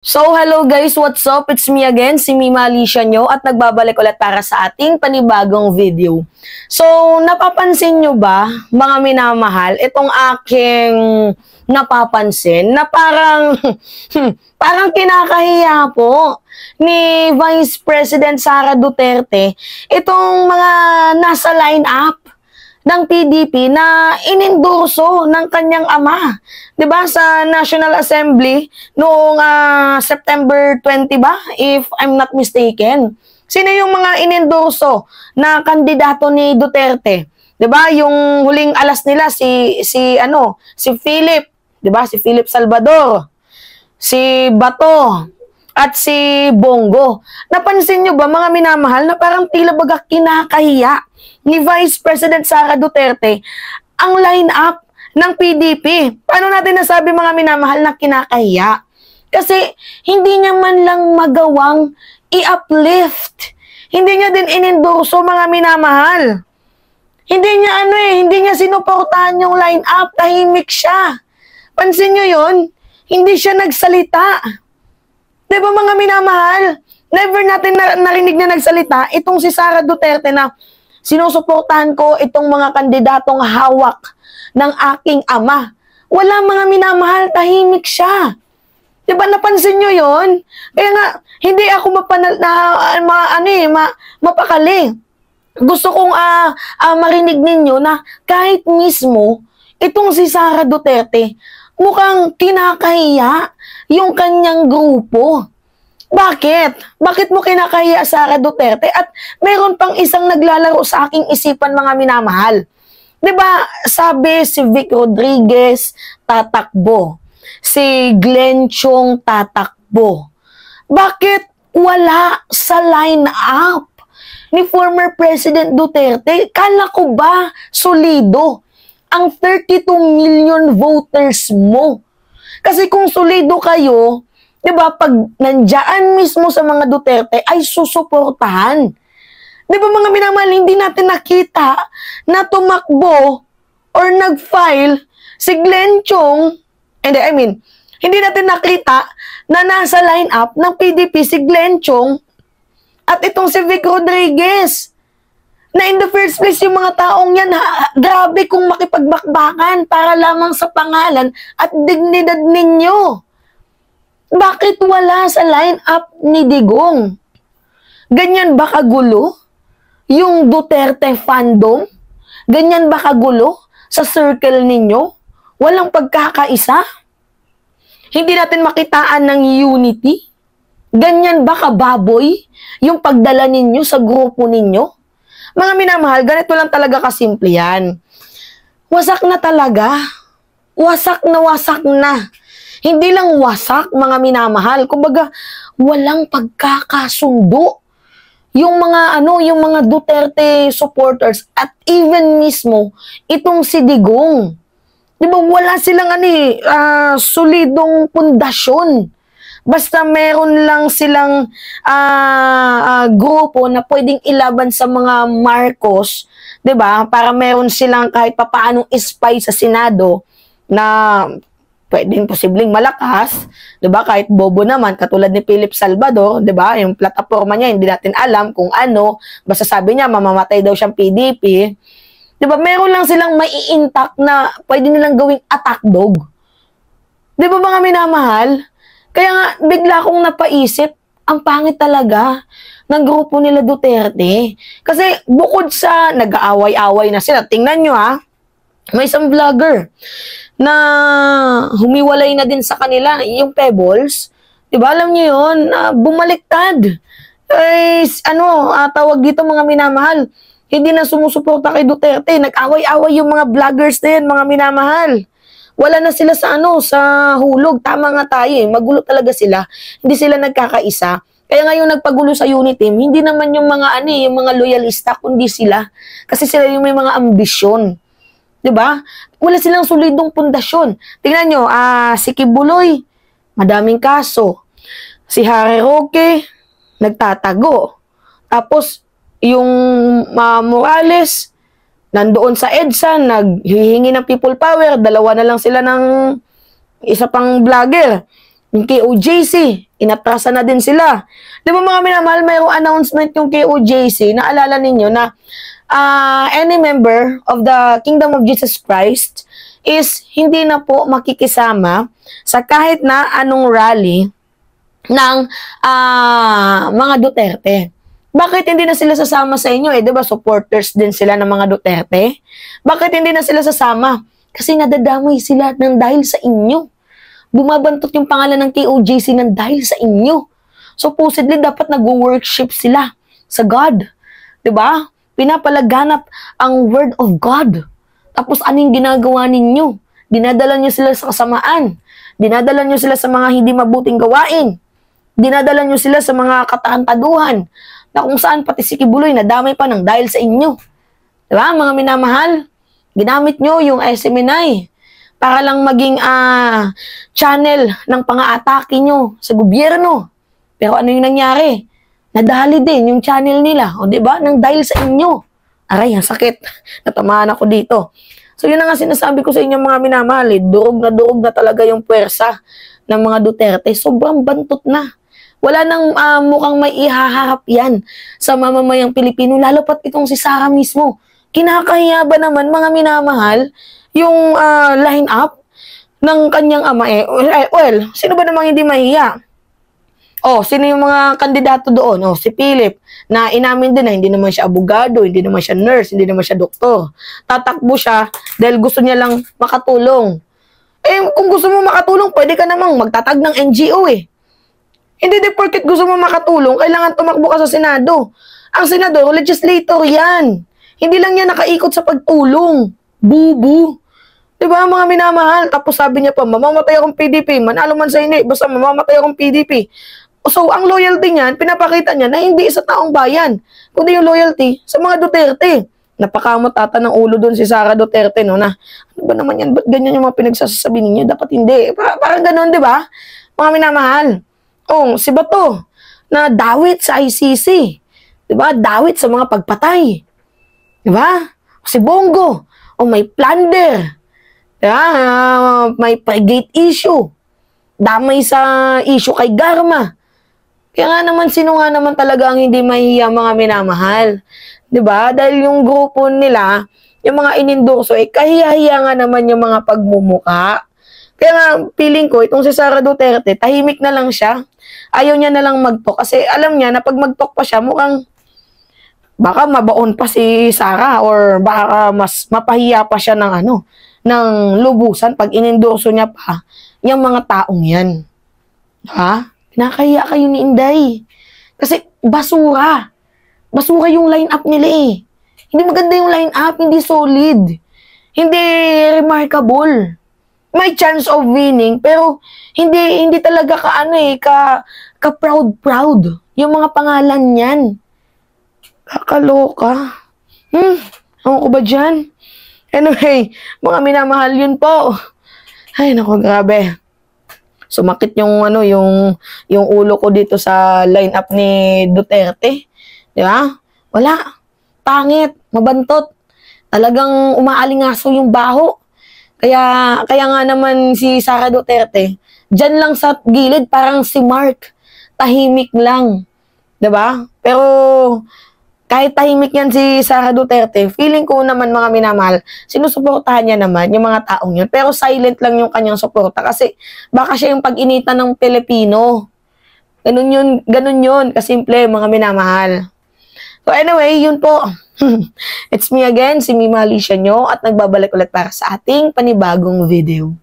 So, hello guys, what's up? It's me again, si Mima Alicia nyo, at nagbabalik ulit para sa ating panibagong video. So, napapansin nyo ba, mga minamahal, itong aking napapansin na parang, parang kinakahiya po ni Vice President Sara Duterte itong mga nasa line-up ng PDP na inendorso ng kanyang ama. 'Di ba sa National Assembly noong September 20 ba, if I'm not mistaken. Sino yung mga inendorso na kandidato ni Duterte? 'Di ba? Yung huling alas nila si Philip, 'di ba? Si Philip Salvador, si Bato, at si Bongo. Napansin nyo ba mga minamahal na parang tila baga kinakahiya ni Vice President Sara Duterte ang line-up ng PDP? Paano natin nasabi mga minamahal na kinakahiya? Kasi hindi niya man lang magawang i-uplift. Hindi niya din inendorso mga minamahal. Hindi niya sinuportahan yung line-up. Tahimik siya. Pansin nyo yun? Hindi siya nagsalita. Diba mga minamahal? Never natin narinig na nagsalita itong si Sara Duterte na sinusuportahan ko itong mga kandidatong hawak ng aking ama. Wala mga minamahal, tahimik siya. Diba napansin nyo yun? Kaya nga, hindi ako mapakali. Gusto kong marinig ninyo na kahit mismo itong si Sara Duterte, mukhang kinakahiya yung kanyang grupo. Bakit? Bakit mo kinakahiya Sara Duterte? At meron pang isang naglalaro sa aking isipan mga minamahal. 'Di ba? Sabi si Vic Rodriguez tatakbo. Si Glenn Chong tatakbo. Bakit wala sa line-up ni former President Duterte? Kala ko ba solido ang 32 million voters mo? Kasi kung solido kayo, 'di ba, pag nandiyan mismo sa mga Duterte ay susuportahan. 'Di ba mga minamahal, hindi natin nakita na tumakbo or nag-file si Glenn Chong, hindi natin nakita na nasa line-up ng PDP si Glenn Chong at itong si Vic Rodriguez. Na in the first place, yung mga taong yan, grabe kung makipagbakbakan para lamang sa pangalan at dignidad ninyo. Bakit wala sa line-up ni Digong? Ganyan ba kagulo yung Duterte fandom? Ganyan ba kagulo sa circle ninyo? Walang pagkakaisa? Hindi natin makitaan ng unity? Ganyan ba kababoy yung pagdala ninyo sa grupo ninyo? Mga minamahal, ganito lang talaga kasimple yan. Wasak na talaga. Wasak na wasak na. Hindi lang wasak, mga minamahal. Kumbaga, walang pagkakasundo. Yung mga Duterte supporters at even mismo itong si Digong. Di ba wala silang solidong pundasyon. Basta meron lang silang grupo na pwedeng ilaban sa mga Marcos, 'di ba? Para meron silang kahit papaanong spy sa Senado na pwedeng posibleng malakas, 'di ba? Kahit bobo naman katulad ni Philip Salvador, 'di ba? Yung plataforma niya hindi natin alam kung ano, basta sabi niya mamamatay daw siyang PDP. 'Di ba? Meron lang silang mai-intact na pwede nilang gawing attack dog. 'Di ba mga minamahal? Kaya nga, bigla kong napaisip, ang pangit talaga ng grupo nila Duterte. Kasi bukod sa nag-aaway-away na sila, tingnan nyo may isang vlogger na humiwalay na din sa kanila, yung Pebbles. Diba, alam nyo yun, bumaliktad. Tawag dito mga minamahal, hindi na sumusuporta kay Duterte. Nag-away-away yung mga vloggers na yan, mga minamahal. Wala na sila sa hulog. Tama nga tayo magulo talaga sila. Hindi sila nagkakaisa. Kaya ngayon nagpagulo sa unit team, hindi naman yung mga yung mga loyalista, kundi sila. Kasi sila yung may mga ambisyon. 'Di ba? Wala silang solidong pundasyon. Tingnan nyo, si Kibuloy, madaming kaso. Si Harry Roque, nagtatago. Tapos, yung Morales, nandoon sa EDSA, naghihingi ng people power, dalawa na lang sila ng isa pang vlogger. Yung KOJC, inatrasan na din sila. Di ba mga minamahal, mayroong announcement yung KOJC, naalala ninyo na any member of the Kingdom of Jesus Christ is hindi na po makikisama sa kahit na anong rally ng mga Duterte. Bakit hindi na sila sasama sa inyo? Di ba supporters din sila ng mga Duterte? Bakit hindi na sila sasama? Kasi nadadamay sila ng dahil sa inyo. Bumabantot yung pangalan ng KOJC ng dahil sa inyo. Supposedly, dapat nag-worship sila sa God. Diba? Pinapalaganap ang Word of God. Tapos, anong ginagawa ninyo? Dinadala nyo sila sa kasamaan. Dinadala nyo sila sa mga hindi mabuting gawain. Dinadala nyo sila sa mga katarantaduhan na kung saan pati si Kibuloy nadamay pa ng dahil sa inyo. Diba, mga minamahal? Ginamit nyo yung SMNI para lang maging channel ng pang-aatake nyo sa gobyerno. Pero ano yung nangyari? Nadali din yung channel nila. O diba? Nang dahil sa inyo. Aray, ang sakit. Natamaan ako dito. So yun na nga sinasabi ko sa inyo mga minamahal. Duog na talaga yung puwersa ng mga Duterte. Sobrang bantot na. Wala nang mukhang may ihaharap yan sa mamamayang Pilipino. Lalo pat itong si Sara mismo. Kinakahiya ba naman mga minamahal yung line-up ng kanyang ama well, sino ba namang hindi mahiya? Sino yung mga kandidato doon? Si Philip, na inamin din na hindi naman siya abogado, hindi naman siya nurse, hindi naman siya doktor. Tatakbo siya dahil gusto niya lang makatulong. Kung gusto mo makatulong, pwede ka namang magtatag ng NGO Hindi din porket gusto mo makatulong, kailangan tumakbo ka sa Senado. Ang Senador, legislator yan. Hindi lang yan nakaikot sa pagtulong. Bubu. Diba mga minamahal? Tapos sabi niya pa, mamamatay akong PDP. Manalo man sa inyo, basta mamamatay akong PDP. So, ang loyalty niyan, pinapakita niya na hindi sa taong bayan, kundi yung loyalty sa mga Duterte. Napakamot ata ng ulo doon si Sara Duterte, no, na, ano ba naman yan? Ba't ganyan yung mga pinagsasabi ninyo? Dapat hindi. Parang ganun, di ba? Mga minamahal. Si Bato, na dawit sa ICC. Di ba? Dawit sa mga pagpatay. Di ba? Si Bongo, may plunder. Diba? May Pregate issue. Damay sa issue kay Garma. Kaya nga naman, sino nga naman talaga ang hindi mahihiya mga minamahal? Diba? Dahil yung grupo nila, yung mga inendorso, kahiya-hiya nga naman yung mga pagmumuka. Kaya nga, feeling ko, itong si Sara Duterte, tahimik na lang siya. Ayaw niya na lang mag-talk. Kasi alam niya na pag mag-talk pa siya, mukhang baka mabaon pa si Sara or baka mas mapahiya pa siya ng lubusan pag inendorso niya pa yung mga taong yan. Ha? Nakaya kayo ni Inday. Kasi basura. Basura yung line-up nila Hindi maganda yung line-up, hindi solid. Hindi remarkable. May chance of winning, pero hindi talaga ka proud yung mga pangalan niyan. Kakaloka. Ako ko ba dyan? Anyway, mga minamahal yun po. Ay, naku, grabe. Sumakit yung ulo ko dito sa line-up ni Duterte. Di ba? Wala. Pangit. Mabantot. Talagang umaalingaso yung baho. Kaya nga naman si Sara Duterte, dyan lang sa gilid, parang si Mark. Tahimik lang. Di ba? Pero kahit tahimik yan si Sara Duterte, feeling ko naman mga minamahal, sinusuportahan niya naman yung mga taong yun. Pero silent lang yung kanyang suporta kasi baka siya yung pag-initan ng Pilipino. Ganun yun, kasimple mga minamahal. So anyway, yun po. It's me again, si Mima Alicia nyo, at nagbabalik ulit para sa ating panibagong video.